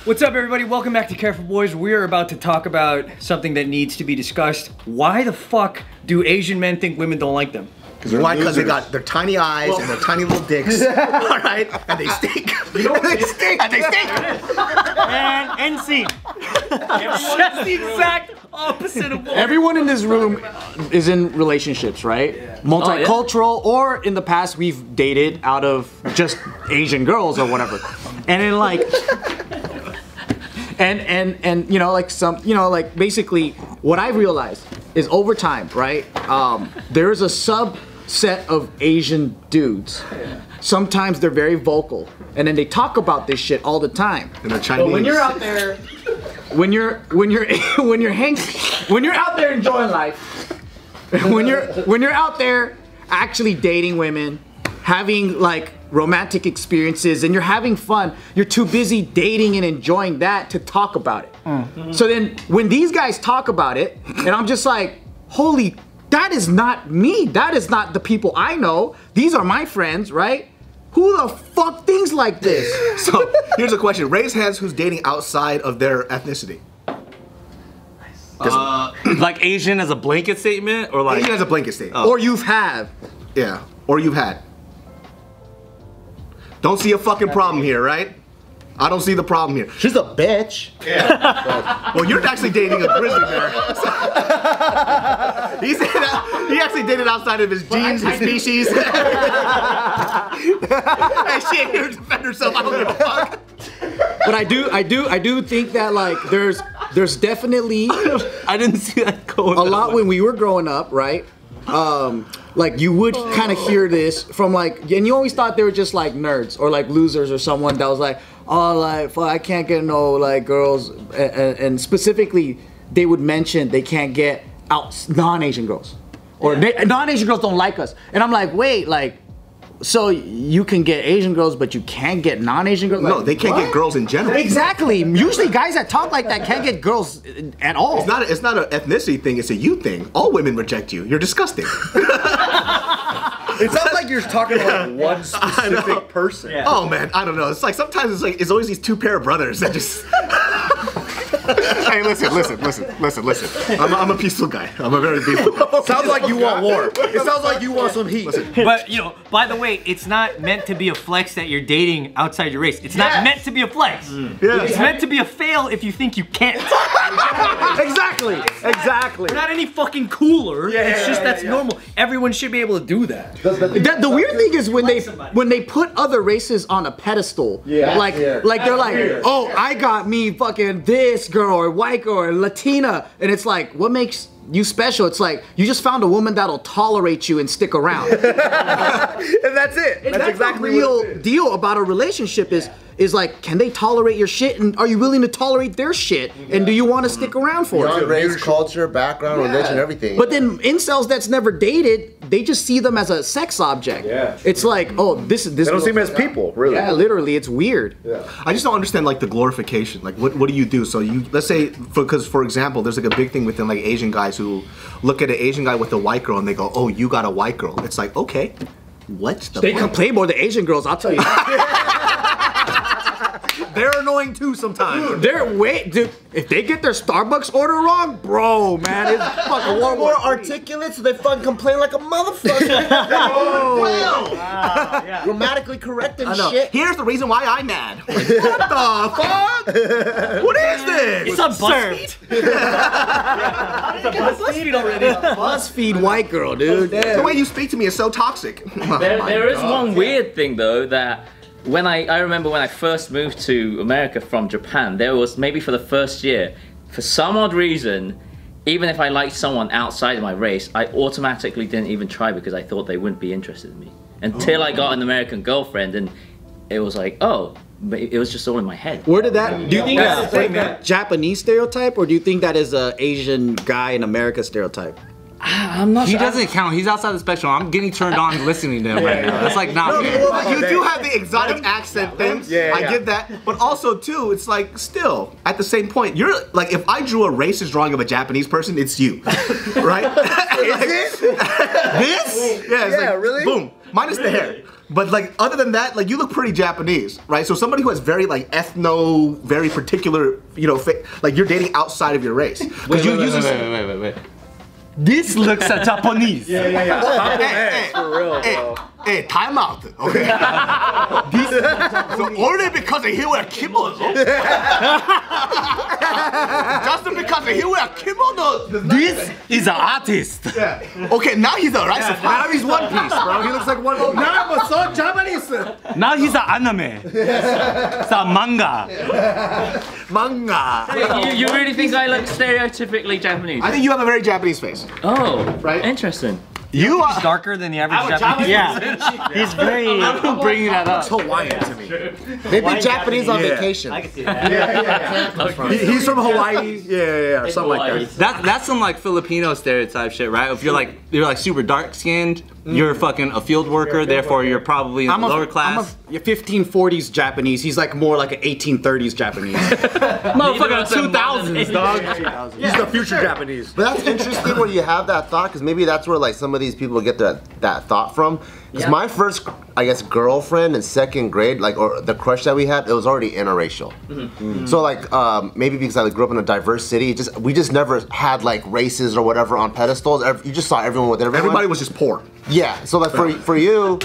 What's up, everybody? Welcome back to Careful Boys. We are about to talk about something that needs to be discussed. Why the fuck do Asian men think women don't like them? Why? Because they got their tiny eyes and their tiny little dicks. All right, and they stink. You know, they stink. And they stink. And scene. That's the exact opposite of what everyone in this room is in relationships, right? Yeah. Multicultural, or in the past we've dated out of just Asian girls or whatever, and then like, and you know, like like basically what I realized is over time, right? There is a subset of Asian dudes. Sometimes they're very vocal, and then they talk about this shit all the time. And they're Chinese. But when you're out there, when you're out there enjoying life, when you're out there actually dating women, having like romantic experiences, and you're having fun, you're too busy dating and enjoying that to talk about it. So then when these guys talk about it, and I'm just like, holy, that is not me. That is not the people I know. These are my friends, right? Who the fuck thinks like this? So here's a question. Raise hands who's dating outside of their ethnicity. Like Asian as a blanket statement, or like Asian as a blanket statement. Or you've had. Yeah, or you've had. Don't see a fucking problem here, right? I don't see the problem here. She's a bitch. Yeah. Well, you're actually dating a grizzly bear. He actually dated outside of his genes, his species. And she ain't here to defend herself. I don't give a fuck. But I do think that like there's definitely I didn't see that going a lot when we were growing up, right? Like you would kind of hear this from like, and you always thought they were just like nerds or like losers or someone that was like, oh, like fuck, I can't get no like girls, and specifically they would mention they can't get out non-Asian girls, or non-Asian girls don't like us, and I'm like, wait, like, so you can get Asian girls, but you can't get non-Asian girls? No, like, they can't get girls in general. Exactly. Usually guys that talk like that can't get girls at all. It's not an ethnicity thing, it's a you thing. All women reject you. You're disgusting. It sounds like you're talking about one specific person. Yeah. Oh man, I don't know. It's like sometimes it's always these two pair of brothers that just Hey, listen. I'm a peaceful guy. I'm a very peaceful guy. Sounds like you want war. It sounds like you want some heat. But you know, by the way, it's not meant to be a flex that you're dating outside your race. It's not meant to be a flex. It's meant to be a fail if you think you can't. Exactly. We're not any fucking cooler. It's just that's normal. Everyone should be able to do that. The weird thing is when they put other races on a pedestal. Like they're like, oh, I got me fucking this girl or white girl or Latina, and it's like, what makes you special? It's like you just found a woman that'll tolerate you and stick around. And that's it. That's exactly the real deal about a relationship is like, can they tolerate your shit, and are you willing to tolerate their shit, and do you want to stick around for it? Race, culture, background, religion, everything. But then incels that's never dated, they just see them as a sex object. Yeah. It's like, oh, this. They don't see them as people, really. Yeah, literally, it's weird. Yeah. I just don't understand like the glorification. Like, what do you do? So you, let's say, because for example, there's like a big thing within like Asian guys who look at an Asian guy with a white girl and they go, oh, you got a white girl. It's like, okay, what's the They complain more than Asian girls, I'll tell you. They're annoying too sometimes. Dude, if they get their Starbucks order wrong, bro, man, it's fucking One more articulate, so they fucking complain like a motherfucker. Grammatically correct and shit. Here's the reason why I'm mad. Like, what the fuck? What is this? It's on BuzzFeed. It's on BuzzFeed already. BuzzFeed white girl, dude. The way you speak to me is so toxic. There is one weird thing though that when I remember when I first moved to America from Japan, there was maybe for the first year, for some odd reason, even if I liked someone outside of my race, I automatically didn't even try because I thought they wouldn't be interested in me. Until I got an American girlfriend, and it was like, oh, but it was just all in my head. Where did that, do you think that's a Japanese stereotype, or do you think that is a Asian guy in America stereotype? I'm not He sure. doesn't count. He's outside the spectrum. I'm getting turned on listening to him right now. That's like not me. You do have the exotic accent thing. I get that. But also too, it's like still at the same point. You're like, if I drew a racist drawing of a Japanese person, it's you, right? Like, this? Yeah, it's like, really? Boom. Minus the hair. But like other than that, like you look pretty Japanese, right? So somebody who has very like very particular, you know, like you're dating outside of your race. Wait. This looks Japanese. Hey, For real, bro. Hey, time out. Okay. So only because he wear kimono. Just because he wear kimono. This is an artist. Yeah. Okay, now he's a rice. Now he's One Piece, bro. He looks like One Piece. Nah, but so Japanese. Now he's an anime. It's a manga. Manga. You really think I look stereotypically Japanese? I think you have a very Japanese face. Oh, Right? Interesting. You are Darker than the average Japanese. Yeah. He's very. I'm bringing that up. It's Hawaiian to me. Maybe Japanese on Yeah. vacation. I can see that. He's from Hawaii. Yeah. Something like that. That's some like Filipino stereotype shit, right? If you're like super dark skinned, you're fucking a field worker, therefore you're probably in the lower class. I'm a 1540s Japanese. He's like more like an 1830s Japanese. Motherfucker, 2000s, dog. He's the future Japanese. But that's interesting when you have that thought, because maybe that's where like some of these people get that thought from. Because my first, I guess, girlfriend in second grade, like, or the crush that we had, it was already interracial. So like, maybe because I grew up in a diverse city, we just never had like races or whatever on pedestals. You just saw everyone with everyone. everybody was just poor. Yeah. So like for you,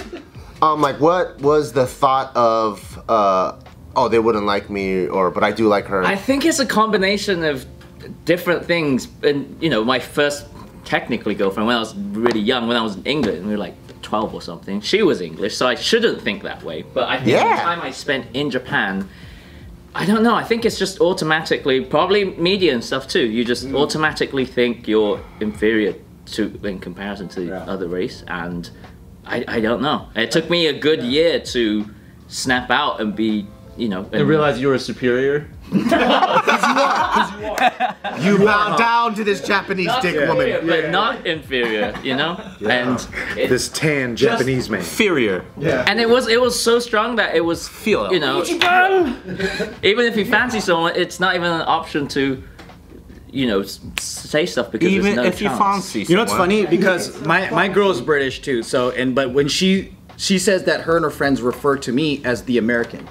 like, what was the thought of, oh, they wouldn't like me, but I do like her. I think it's a combination of different things. And you know, my first technically girlfriend when I was really young, when I was in England, we were like 12 or something. She was English, so I shouldn't think that way. But I think the time I spent in Japan, I don't know. I think it's just automatically, probably media and stuff too. You just automatically think you're inferior in comparison to the other race, and I don't know. It took me a good year to snap out and be, you know, And realize you were superior. You bow down to this Japanese dick woman. but not inferior, you know. And This tan Japanese man. Inferior. and it was so strong that it was, Feel it. you know, even if you fancy someone, it's not even an option to, you know, say stuff because Even there's no if you chance. fancy You know what's funny? Because my girl is British too. So but when she says that her and her friends refer to me as the American.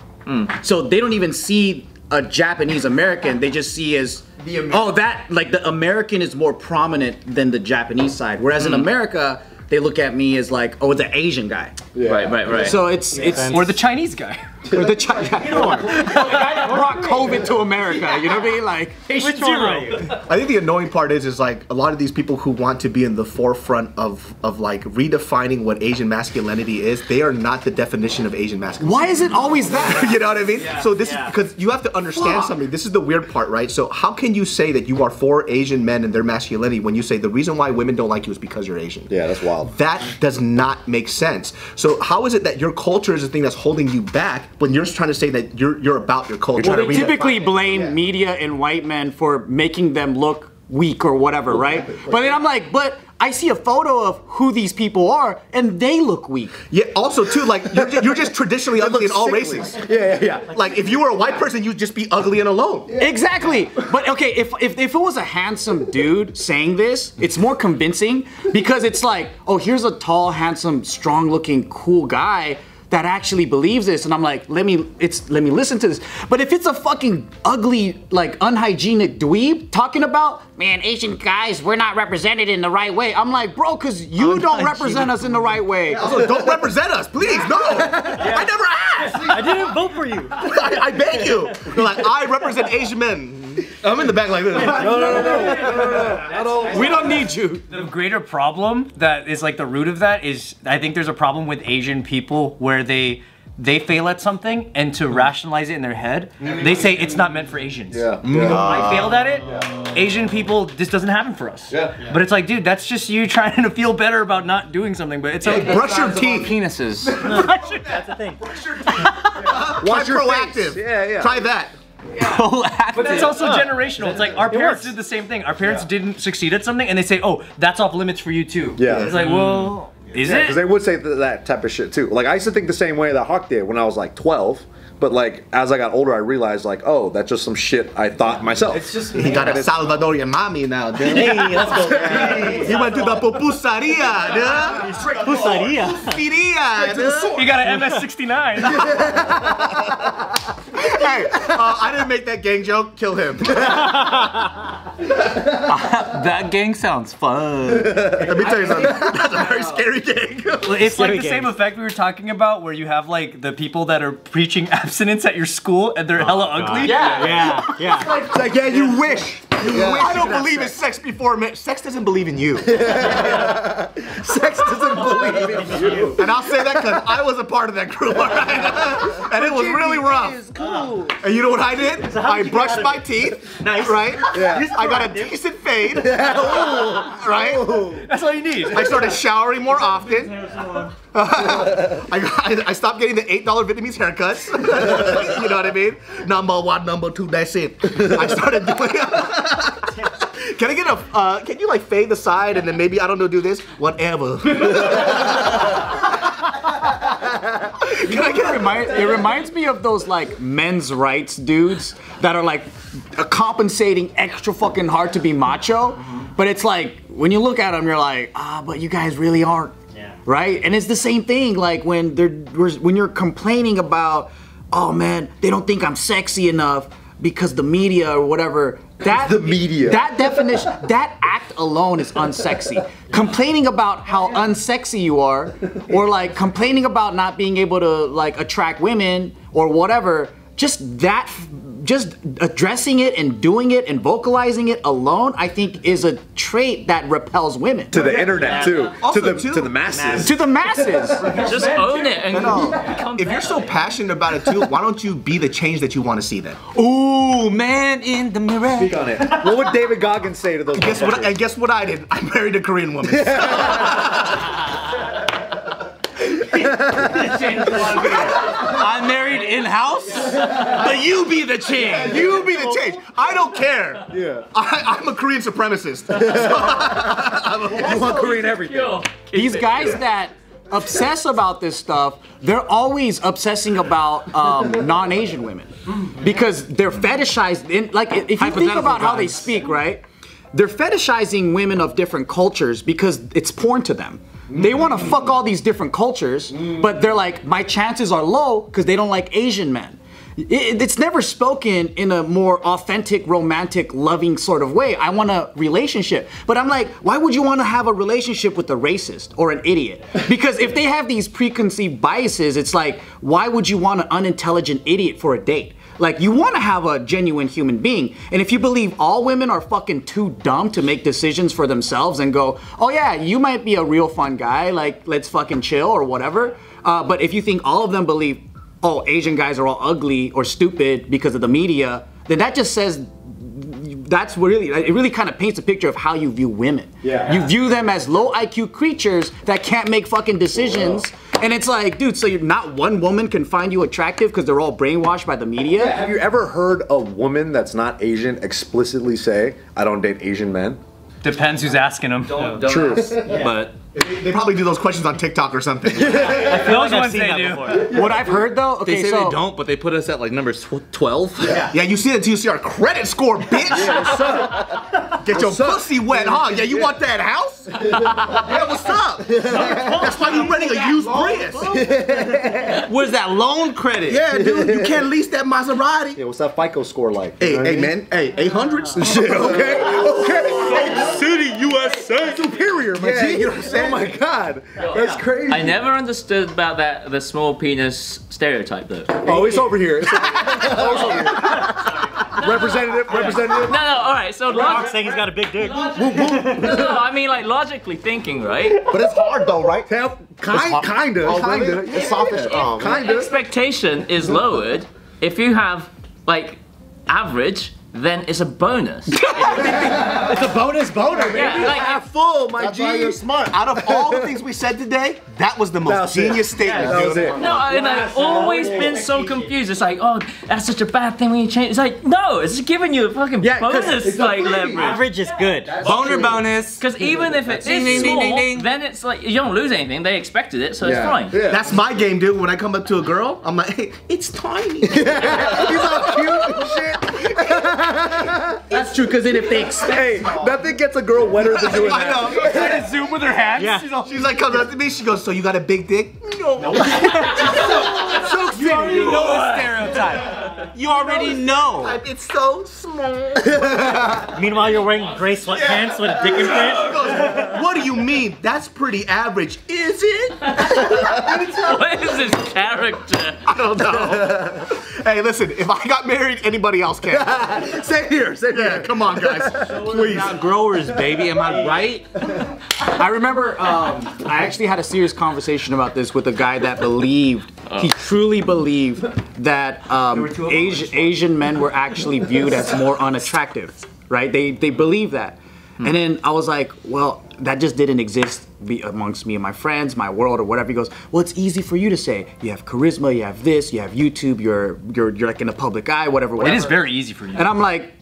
So they don't even see a Japanese American. They just see as the American is more prominent than the Japanese side. Whereas in America, they look at me as like, oh, the Asian guy. Right. So it's Or the Chinese guy. or the Chinese guy that brought COVID to America. You know what I mean? Like Which one are you? I think the annoying part is like a lot of these people who want to be in the forefront of like redefining what Asian masculinity is, they are not the definition of Asian masculinity. why is it always that? You know what I mean? So this is because you have to understand something. This is the weird part, right? So how can you say that you are for Asian men and their masculinity when you say the reason why women don't like you is because you're Asian? Yeah, that's wild. That does not make sense. So how is it that your culture is the thing that's holding you back when you're trying to say that you're about your culture? Well, they typically blame media and white men for making them look weak or whatever, right? But then I'm like, but I see a photo of who these people are, and they look weak. Yeah. Also, too, like you're just traditionally ugly in all races. Yeah. Like if you were a white person, you'd just be ugly and alone. Exactly. But okay, if it was a handsome dude saying this, it's more convincing because it's like, oh, here's a tall, handsome, strong-looking, cool guy that actually believes this, and I'm like, let me listen to this. But if it's a fucking ugly, like unhygienic dweeb talking about, man, Asian guys, we're not represented in the right way. I'm like, bro, cause you don't represent us in the right way. Also, don't represent us, please. No, I never asked. I didn't vote for you. I beg you. You're like, I represent Asian men. I'm in the back like this. We don't need you. The greater problem that is like the root of that is I think there's a problem with Asian people where they fail at something and to rationalize it in their head, they say it's not meant for Asians. I failed at it. Asian people, this doesn't happen for us. But it's like, dude, that's just you trying to feel better about not doing something. But it's like, Brush your teeth. Penises. that's the thing. Watch proactive. Yeah. Try that. But that's also generational. It's like our parents did the same thing. Our parents didn't succeed at something and they say, oh, that's off limits for you too. Yeah. It's like, well, Is Because it? they would say that type of shit too. Like I used to think the same way that Hawk did when I was like 12. But like as I got older, I realized like, oh, that's just some shit I thought myself. It's just he got a Salvadorian mommy now, dude. Hey, let's go. He went to the pupusaria, dude. Pusaria. Pupusaria, dude. You got an MS-69. Hey, I didn't make that gang joke. Kill him. That gang sounds fun. Let me tell you something. That's a very scary gang. It's like the same effect we were talking about, where you have like the people that are preaching abstinence at your school and they're hella ugly. Yeah. It's like, yeah, you wish. I don't believe in sex before marriage. Sex doesn't believe in you. Sex doesn't believe in you. And I'll say that because I was a part of that group, all right? And it was really rough. Cool. And you know what I did? I brushed my teeth, right? Yeah. I got a decent fade, right? That's all you need. I started showering more often. I stopped getting the $8 Vietnamese haircuts. You know what I mean? Number 1, number 2, that's it. I started doing Can I get a, can you like fade the side and then maybe, I don't know, do this? Whatever. It reminds me of those like men's rights dudes that are like compensating extra fucking hard to be macho, but it's like when you look at them, you're like, but you guys really aren't, right? And it's the same thing like when you're complaining about, oh man, they don't think I'm sexy enough because the media or whatever. The media. That definition, that act alone is unsexy. Complaining about how unsexy you are, or like complaining about not being able to like attract women or whatever, just addressing it and doing it and vocalizing it alone, I think is a trait that repels women. To the internet too. Also, to the masses. To the masses. Just own it and become If you're so passionate about it too, why don't you be the change that you want to see then? Ooh, man in the mirror. Speak on it. What would David Goggins say to those? Guess what I did? I married a Korean woman. I'm married in-house, but you be the change. You be the change. I don't care. Yeah. I'm a Korean supremacist. You want Korean everything. These guys that obsess about this stuff, they're always obsessing about non-Asian women because they're fetishized. Like if you think about how they speak, right? They're fetishizing women of different cultures because it's porn to them. They want to fuck all these different cultures, but they're like, my chances are low because they don't like Asian men. It's never spoken in a more authentic, romantic, loving sort of way. I want a relationship. But I'm like, why would you want to have a relationship with a racist or an idiot? Because if they have these preconceived biases, it's like, why would you want an unintelligent idiot for a date? Like, you want to have a genuine human being. And if you believe all women are fucking too dumb to make decisions for themselves and go, oh yeah, you might be a real fun guy, like, let's fucking chill or whatever. But if you think all of them believe, oh, Asian guys are all ugly or stupid because of the media, then that just says, that's really, it really kind of paints a picture of how you view women. Yeah. You view them as low IQ creatures that can't make fucking decisions. And it's like, dude, so you're not one woman can find you attractive because they're all brainwashed by the media? Yeah, have you ever heard a woman that's not Asian explicitly say, I don't date Asian men? Depends who's asking them. True. But They probably do those questions on TikTok or something. Those ones they do. What I've heard though, okay, they say so they don't, but they put us at like number 12. Yeah, you see it until you see our credit score, bitch. Get your pussy wet, huh? Yeah, you want that house? Yeah, what's up? That's why you're renting a used Prius. Where's that loan credit? Yeah, dude, you can't lease that Maserati. Yeah, what's that FICO score like? Hey, hey, man. Hey, 800s and shit. Okay, okay. City, USA. Superior, my Yeah, G. you know what I'm saying? Oh my God, that's crazy. I never understood about the small penis stereotype though. Oh, it's over here. It's over here. Representative. No, all right. So Rock's saying he's got a big dick. no, I mean like logically thinking, right? But it's hard though, right? Kinda. It's softish. Expectation is lowered if you have like average then it's a bonus. It's a bonus boner, baby. Yeah, like, Half full, my That's why G. you're smart. Out of all the things we said today, that was the most genius statement, That was dude. it. no, and I've always been so confused. It's like, oh, that's such a bad thing when you change. It's like, no, it's giving you a fucking 'cause bonus like leverage. Average is good. Boner bonus. Because even if it Ding, is ding, small, ding, ding, ding. then it's like you don't lose anything. They expected it, so it's Yeah. fine. Yeah. That's my game, dude. When I come up to a girl, I'm like, hey, it's tiny. He's all cute and shit. That's true, because then if they expect. Hey, nothing gets a girl wetter than doing I that. know. Trying to zoom with her hands. Yeah. She's like, comes up to me. She goes, so you got a big dick? No. So You already know the stereotype. You already know. It's so small. Meanwhile, you're wearing gray sweatpants with a dick imprint. What do you mean? That's pretty average, is it? What is this character? I don't know. Hey, listen, if I got married, anybody else can. Same here, same here. Yeah, come on, guys. Please. Not growers, baby. Am I right? I remember I actually had a serious conversation about this with a guy that believed, he truly believed that Asian men were actually viewed as more unattractive, right? They believe that. And then I was like, well, that just didn't exist amongst me and my friends, my world, or whatever. He goes, well, it's easy for you to say. You have charisma, you have this, you have YouTube, you're like in the public eye, whatever. It is very easy for you. And I'm like,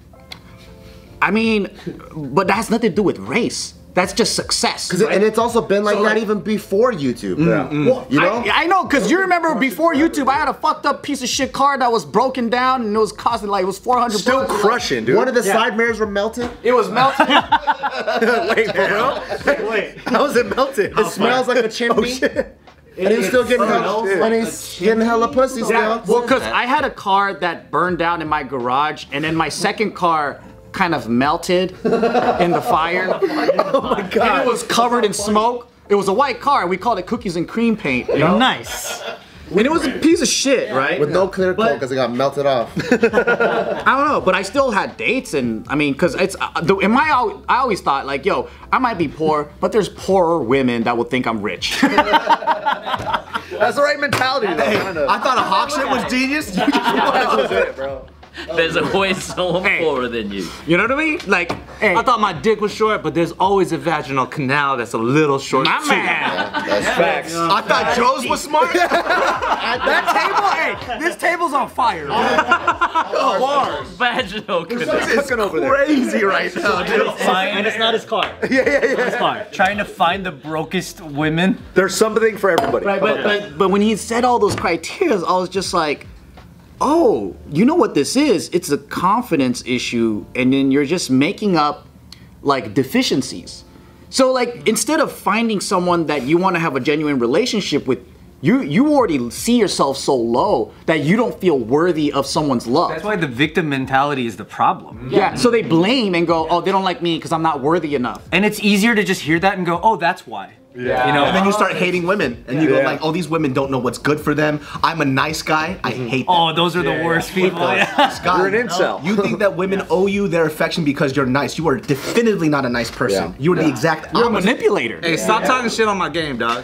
I mean, but that has nothing to do with race. That's just success. And it's also been like that even before YouTube. Well, You know? I know, because you remember before YouTube, I had a fucked up piece of shit car that was broken down and it was costing like, it was 400 Still bucks. crushing, dude. One of the side mirrors were melted. It was melted. Wait, for real? Wait, how is it melted? It smells like a chimney. And he's still getting hella pussy still. Well, because I had a car that burned down in my garage, and then my second car kind of melted in the fire. Oh my god! And it was covered in smoke. It was a white car. We called it cookies and cream paint. You know? Nice. And it was a piece of shit, right? With no clear coat because it got melted off. I don't know, but I still had dates, and I mean, because it's in my I always thought like, yo, I might be poor, but there's poorer women that would think I'm rich. That's the right mentality, though. Hey, I know. I thought a hawk shit was genius. That was it, bro. There's always someone Hey. poorer than you. You know what I mean? Like, hey, I thought my dick was short, but there's always a vaginal canal that's a little short my too. man. That's facts. I thought Joe's was smart. That table, hey, this table's on fire. Vaginal canal. It's crazy right now, dude. And it's not his car. His car. Trying to find the brokest women. There's something for everybody. Right, but when he said all those criteria, I was just like, oh, you know what this is? It's a confidence issue, and then you're just making up like deficiencies. So like instead of finding someone that you want to have a genuine relationship with, you already see yourself so low that you don't feel worthy of someone's love. That's why the victim mentality is the problem. Yeah, so they blame and go, oh, they don't like me because I'm not worthy enough. And it's easier to just hear that and go, oh, that's why. Yeah. You know, and then you start hating women, and you go like, "Oh, these women don't know what's good for them. I'm a nice guy. I hate them." Oh, those are the worst people. Scott, You're an incel. You think that women owe you their affection because you're nice. You are definitively not a nice person. Yeah. You are the exact You're a opposite. manipulator. Hey, stop talking shit on my game, dog.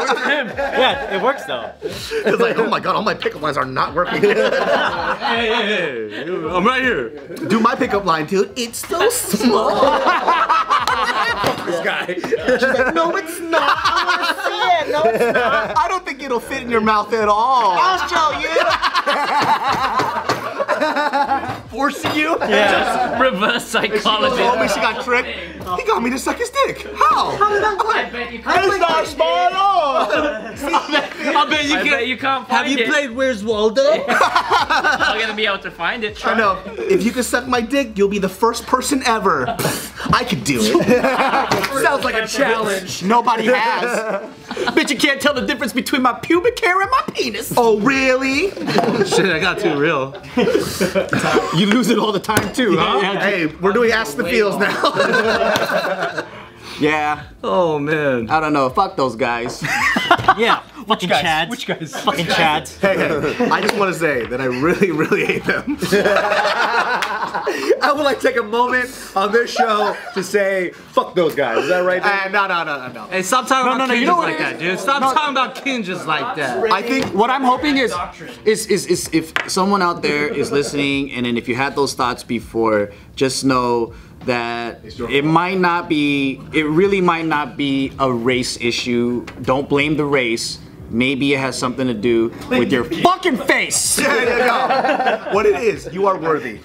Yeah, it works though. It's like, oh my god, all my pickup lines are not working. Hey, I'm right here. Do my pickup line too. It's so small. This guy. She's like, no, it's not. I want to see it. No, it's not. I don't think it'll fit in your mouth at all. I'll show you. Forcing you? Just reverse psychology. Oh, me, she got tricked. He got me to suck his dick. How? How did that work? I bet you It's can't. not small at all. I bet you I bet you can't find Have you it. played Where's Waldo? I'm not gonna be able to find it. I know. If you can suck my dick, you'll be the first person ever. I could do it. Sounds like a challenge. Nobody has. Bitch, you can't tell the difference between my pubic hair and my penis. Oh, really? Shit, I got too real. You lose it all the time too, huh? Hey, we're doing Ask the Feels now. Yeah. Oh man. I don't know. Fuck those guys. Yeah. Fucking guys? Chads. Which guys? Fucking Chads. Hey, I just want to say that I really, really hate them. I would like to take a moment on this show to say, fuck those guys. Is that right? No. Hey, stop talking about you know kinges what like it that, is? dude. Stop talking about kinges like that. I think what I'm hoping is if someone out there is listening, and then if you had those thoughts before, just know that it really might not be a race issue. Don't blame the race. Maybe it has something to do with your fucking face. What it is, you are worthy.